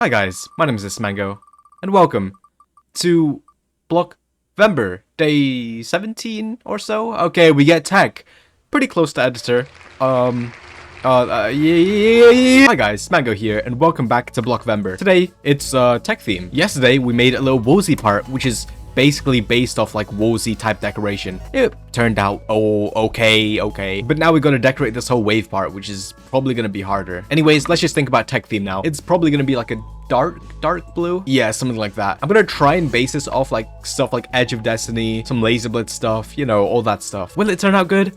Hi guys, my name is Mango, and welcome to BLOCKVEMBER, day 17 or so? Okay, we get tech. Pretty close to editor. Yeah. Hi guys, Mango here, and welcome back to BLOCKVEMBER. Today, it's tech theme. Yesterday, we made a little woolsey part, which is basically based off like woolsey type decoration. It turned out okay, but now we're gonna decorate this whole wave part, which is probably gonna be harder. Anyways, let's just think about tech theme now. It's probably gonna be like a dark blue, yeah, something like that. I'm gonna try and base this off like stuff like Edge of Destiny, some Laser Blitz stuff, you know, all that stuff. Will it turn out good?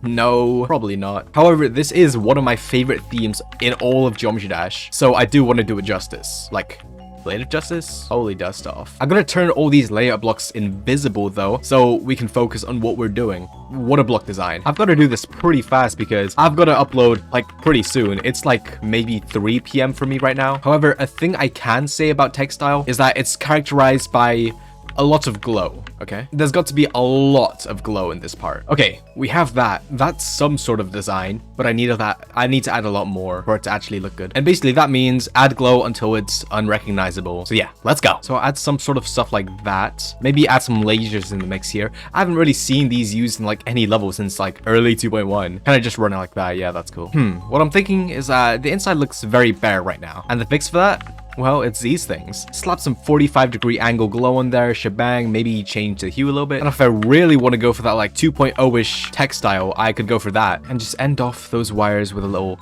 No, probably not. However, this is one of my favorite themes in all of Geometry Dash, so I do want to do it justice. Like, Blade of Justice? Holy dust off. I'm gonna turn all these layout blocks invisible though, so we can focus on what we're doing. What a block design. I've got to do this pretty fast because I've got to upload like pretty soon. It's like maybe 3 p.m. for me right now. However, a thing I can say about textile is that it's characterized by a lot of glow, okay? There's got to be a lot of glow in this part. Okay, we have that. That's some sort of design, but I need to add a lot more for it to actually look good. And basically that means add glow until it's unrecognizable. So yeah, let's go. So I'll add some sort of stuff like that. Maybe add some lasers in the mix here. I haven't really seen these used in like any level since like early 2.1. Kind of just run it like that. Yeah, that's cool. What I'm thinking is the inside looks very bare right now. And the fix for that? Well, it's these things. Slap some 45-degree angle glow on there, shebang, maybe change the hue a little bit. And if I really want to go for that like 2.0-ish textile, I could go for that and just end off those wires with a little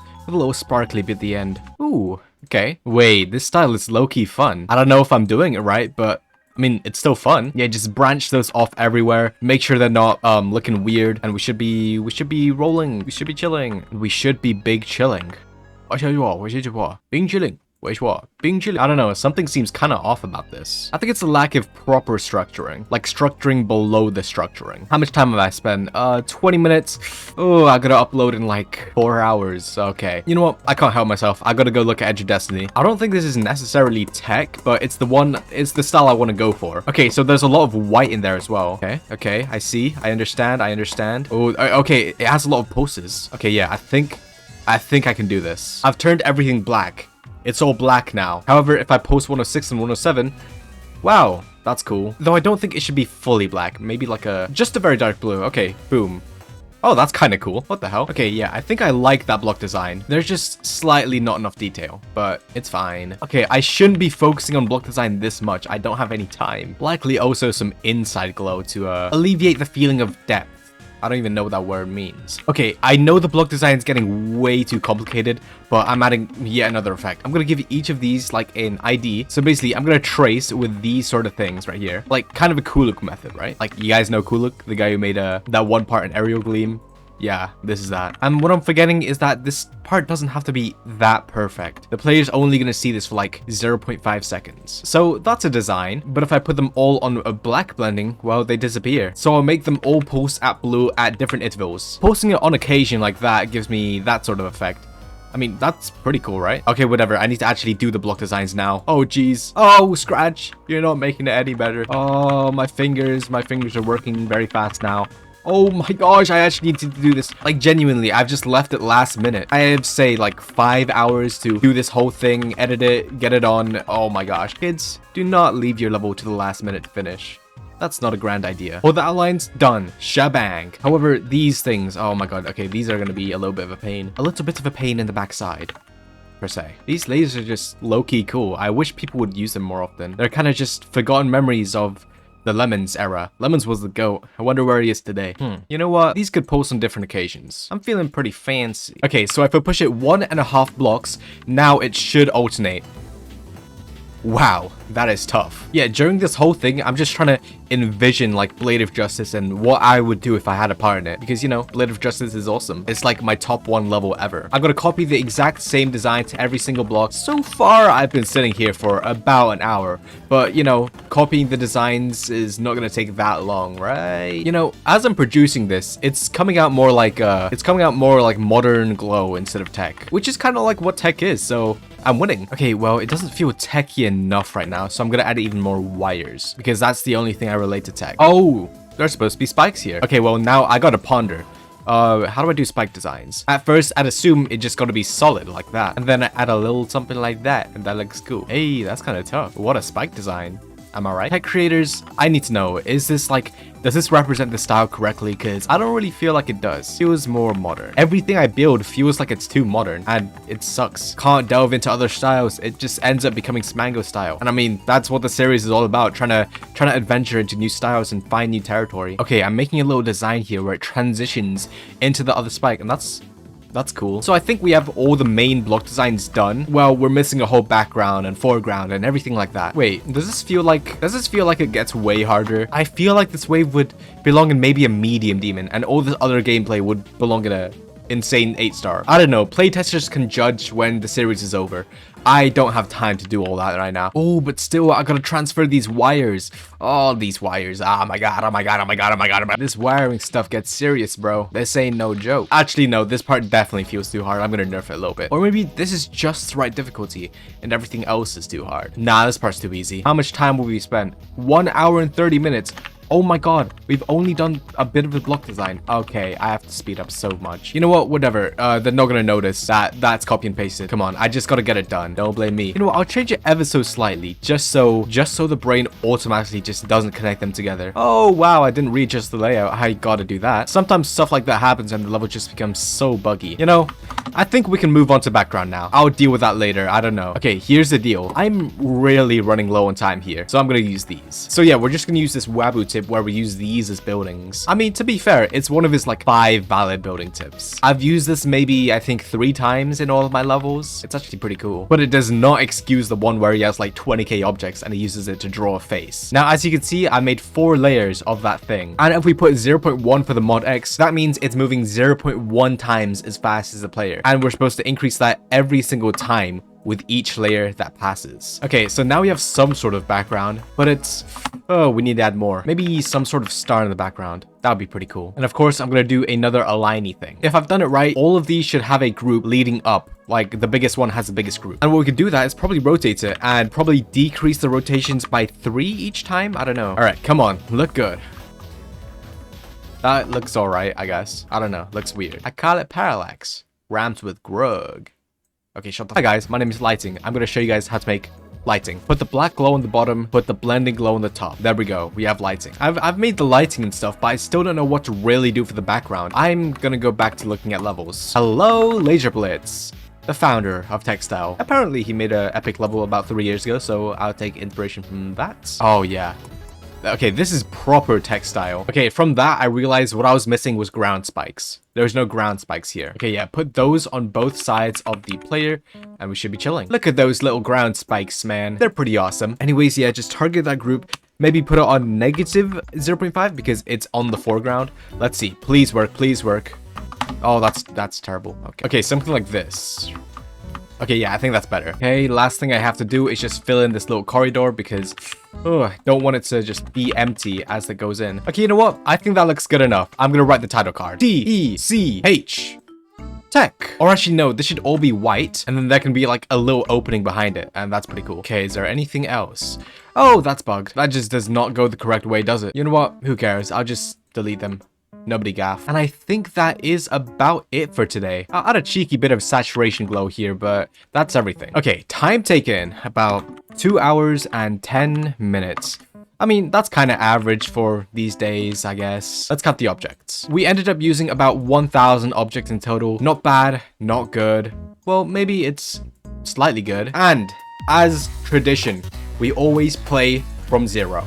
sparkly bit at the end. Ooh, okay. Wait, this style is low-key fun. I don't know if I'm doing it right, but I mean, it's still fun. Yeah, just branch those off everywhere. Make sure they're not looking weird. And we should be rolling. We should be chilling. We should be big chilling. Bing chilling. I don't know, something seems kind of off about this. I think it's a lack of proper structuring, like structuring below the structuring. How much time have I spent? 20 minutes. Oh, I gotta upload in like 4 hours. Okay. You know what? I can't help myself. I gotta go look at Edge of Destiny. I don't think this is necessarily tech, but it's the style I want to go for. Okay, so there's a lot of white in there as well. Okay, I see. I understand. Oh, okay, it has a lot of pulses. Okay, yeah, I think I can do this. I've turned everything black. It's all black now. However, if I post 106 and 107, wow, that's cool. Though I don't think it should be fully black. Maybe like just a very dark blue. Okay, boom. Oh, that's kind of cool. What the hell? Okay, yeah, I think I like that block design. There's just slightly not enough detail, but it's fine. Okay, I shouldn't be focusing on block design this much. I don't have any time. Likely also some inside glow to alleviate the feeling of depth. I don't even know what that word means. Okay, I know the block design is getting way too complicated, but I'm adding yet another effect. I'm gonna give each of these like an ID. So basically, I'm gonna trace with these sort of things right here. Like kind of a Kuluk method, right? Like you guys know Kuluk, the guy who made that one part in Aerial Gleam. Yeah, this is that. And what I'm forgetting is that this part doesn't have to be that perfect. The player's only going to see this for like 0.5 seconds. So that's a design, but if I put them all on a black blending, well, they disappear. So I'll make them all pulse at blue at different intervals. Pulsing it on occasion like that gives me that sort of effect. I mean, that's pretty cool, right? Okay, whatever. I need to actually do the block designs now. Oh, geez. Oh, Scratch. You're not making it any better. Oh, my fingers are working very fast now. Oh my gosh, I actually need to do this. Like, genuinely, I've just left it last minute. I have, say, like 5 hours to do this whole thing, edit it, get it on. Oh my gosh. Kids, do not leave your level to the last minute to finish. That's not a grand idea. Well, the outline's done. Shabang. However, these things, oh my god. Okay, these are going to be a little bit of a pain. A little bit of a pain in the backside, per se. These lasers are just low-key cool. I wish people would use them more often. They're kind of just forgotten memories of the Lemons era. Lemons was the GOAT. I wonder where he is today. You know what? These could pose on different occasions. I'm feeling pretty fancy. Okay, so if I push it 1.5 blocks, now it should alternate. Wow, that is tough. Yeah, during this whole thing, I'm just trying to envision like Blade of Justice and what I would do if I had a part in it. Because, you know, Blade of Justice is awesome. It's like my top 1 level ever. I'm gonna copy the exact same design to every single block. So far, I've been sitting here for about an hour. But, you know, copying the designs is not gonna take that long, right? You know, as I'm producing this, it's coming out more like modern glow instead of tech. Which is kind of like what tech is, so I'm winning. Okay, well, it doesn't feel techy enough right now, so I'm gonna add even more wires, because that's the only thing I relate to tech. Oh, there's supposed to be spikes here. Okay, well, now I gotta ponder. How do I do spike designs? At first, I'd assume it just gotta be solid like that. And then I add a little something like that, and that looks cool. Hey, that's kind of tough. What a spike design. Am I right? Tech creators, I need to know, is this like, does this represent the style correctly? Because I don't really feel like it does. It feels more modern. Everything I build feels like it's too modern, and it sucks. Can't delve into other styles. It just ends up becoming Smango style. And I mean, that's what the series is all about, trying to adventure into new styles and find new territory. Okay, I'm making a little design here where it transitions into the other spike, and that's cool. So I think we have all the main block designs done. Well, we're missing a whole background and foreground and everything like that. Wait, does this feel like it gets way harder? I feel like this wave would belong in maybe a medium demon, and all this other gameplay would belong in a insane 8-star. I don't know, playtesters can judge when the series is over. I don't have time to do all that right now. Oh, but still, I gotta transfer these wires. All these wires. Oh my god, oh my god, oh my god, oh my god, oh my god. This wiring stuff gets serious, bro. This ain't no joke. Actually, no, this part definitely feels too hard. I'm gonna nerf it a little bit. Or maybe this is just the right difficulty and everything else is too hard. Nah, this part's too easy. How much time will we spend? 1 hour and 30 minutes. Oh my god, we've only done a bit of the block design. Okay, I have to speed up so much. You know what, whatever. They're not gonna notice that that's copy and pasted. Come on, I just gotta get it done. Don't blame me. You know what, I'll change it ever so slightly, just so the brain automatically just doesn't connect them together. Oh wow, I didn't readjust the layout. I gotta do that. Sometimes stuff like that happens and the level just becomes so buggy. You know, I think we can move on to background now. I'll deal with that later. I don't know. Okay, here's the deal. I'm really running low on time here, so I'm gonna use these. So yeah, we're just gonna use this Wabu tip where we use these as buildings. I mean, to be fair, it's one of his like 5 valid building tips. I've used this maybe, I think 3 times in all of my levels. It's actually pretty cool, but it does not excuse the one where he has like 20k objects and he uses it to draw a face. Now, as you can see, I made 4 layers of that thing. And if we put 0.1 for the mod X, that means it's moving 0.1 times as fast as the player. And we're supposed to increase that every single time with each layer that passes. Okay, so now we have some sort of background, but it's, oh, we need to add more. Maybe some sort of star in the background. That would be pretty cool. And of course, I'm gonna do another aligny thing. If I've done it right, all of these should have a group leading up. Like the biggest one has the biggest group. And what we could do that is probably rotate it and probably decrease the rotations by 3 each time. I don't know. All right, come on, look good. That looks all right, I guess. I don't know, looks weird. I call it parallax. Rhymes with grug. Okay, shut the. Hi guys, my name is Lighting. I'm gonna show you guys how to make lighting. Put the black glow on the bottom, put the blending glow on the top. There we go, we have lighting. I've made the lighting and stuff, but I still don't know what to really do for the background. I'm gonna go back to looking at levels. Hello, Laser Blitz, the founder of Textile. Apparently he made an epic level about 3 years ago, so I'll take inspiration from that. Oh yeah. Okay, this is proper Textile. Okay, from that, I realized what I was missing was ground spikes. There's no ground spikes here. Okay, yeah, put those on both sides of the player, and we should be chilling. Look at those little ground spikes, man. They're pretty awesome. Anyways, yeah, just target that group. Maybe put it on negative 0.5 because it's on the foreground. Let's see. Please work, please work. Oh, that's terrible. Okay, something like this. Okay, yeah, I think that's better. Okay, last thing I have to do is just fill in this little corridor because I don't want it to just be empty as it goes in. Okay, you know what? I think that looks good enough. I'm gonna write the title card. T-E-C-H. Tech. Or actually, no, this should all be white, and then there can be like a little opening behind it, and that's pretty cool. Okay, is there anything else? Oh, that's bugged. That just does not go the correct way, does it? You know what? Who cares? I'll just delete them. Nobody gaff. And I think that is about it for today. I'll add a cheeky bit of saturation glow here, but that's everything. Okay, time taken, about 2 hours and 10 minutes. I mean, that's kind of average for these days, I guess. Let's count the objects. We ended up using about 1,000 objects in total. Not bad, not good. Well, maybe it's slightly good. And as tradition, we always play from 0.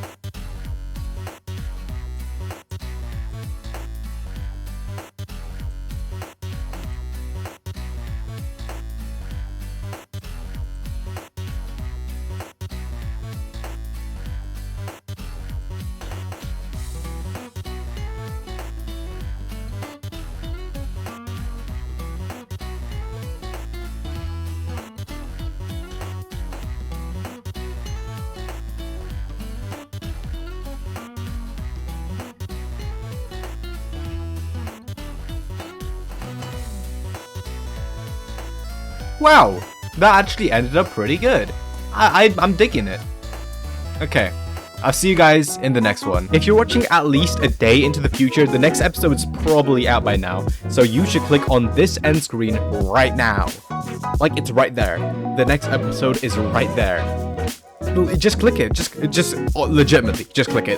Wow, that actually ended up pretty good. I'm digging it. Okay, I'll see you guys in the next one. If you're watching at least a day into the future, the next episode's probably out by now. So you should click on this end screen right now. Like, it's right there. The next episode is right there. Just click it. Just legitimately, just click it.